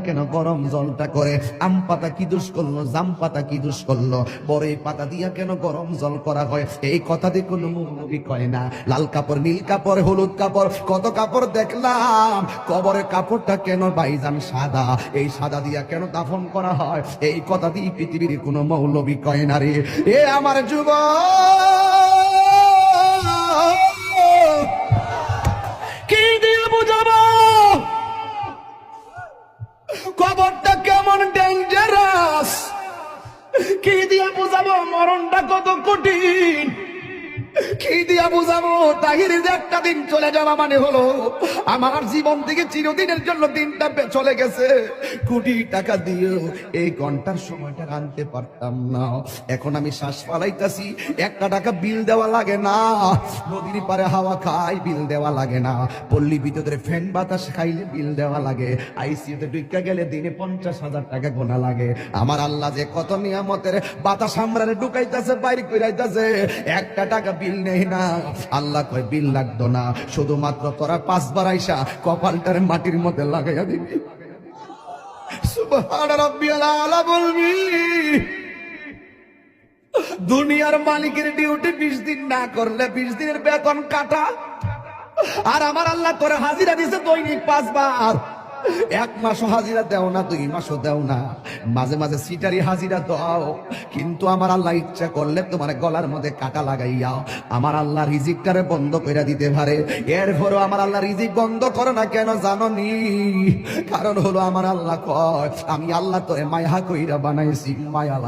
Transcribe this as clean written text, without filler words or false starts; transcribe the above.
কেন গরম জলটা করে? আম পাতা কি দোষ করলো, জাম পাতা কি দোষ করলো? বড়ই পাতা দিয়া কেন গরম জল করা হয়? এই কথা দিয়ে কোনো মৌলবী কয় না। লাল কাপড়, নীল কাপড়, হলুদ কাপড়, কত কাপড় দেখলাম, কবরের কাপড়টা কেন ভাইজান সাদা? এই সাদা দিয়া কেন দাফন করা হয়? এই কথা দিয়ে পৃথিবীর কোনো মৌলবী কয় না রে। এ আমার যুবক, কি দিয়ে বুঝাবো কবরটা কেমন ডেঞ্জারাস? কি দিয়ে বুঝাবো মরণটা কত কঠিন? কি দিয়া বুঝাবো তাহিরের যে একটা দিন চলে যাওয়া মানে হলো আমার জীবন থেকে চিরদিনের জন্য দিনটা চলে গেছে। কোটি টাকা দিয়েও এই ঘন্টার সময়টা আনতে পারতাম না। এখন আমি শ্বাস ফালাইতাছি, একটা টাকা বিল দেওয়া লাগে না। নদীর পারে হাওয়া খাই, বিল দেওয়া লাগে না। পল্লী বিদ্যুতের ফ্যান বাতাস খাইলে বিল দেওয়া লাগে। আইসিইউতে ঢুকা গেলে দিনে 50,000 টাকা গোনা লাগে। আমার আল্লাহ যে কত নিয়ামতের বাতাস আমরারে ঢুকাইতেছে, বাইরে কইরাইতেছে, একটা টাকা বিল নেই না। আল্লাহ কয় বিল লাগতো না, শুধুমাত্র তোরা 5 বার আইসা কপালটারে মাটির মধ্যে লাগাইয়া দিবি। সুবহান রাব্বিয়াল আলা বলবি। দুনিয়ার মালিকের ডিউটি 20 দিন না করলে 20 দিনের বেতন কাটা। আর আমার আল্লাহ তোরে হাজিরা দিছে দৈনিক 5 বার। 1 মাসও হাজিরা দেও না, 2 মাসও দেও না, মাঝে মাঝে সিটারি হাজিরা দাও। কিন্তু আমার আল্লাহ ইচ্ছা করলে তোমার গলার মধ্যে কাটা লাগাইয়া আমার আল্লাহ রিজিকটারে বন্ধ করে দিতে পারে। এরপরও আমার আল্লাহ রিজিক বন্ধ করো না কেন জানো নি? কারণ হলো আমার আল্লাহ কয় আমি আল্লাহ তোরে মায়া কইরা বানাইছি, মায়া লাগে।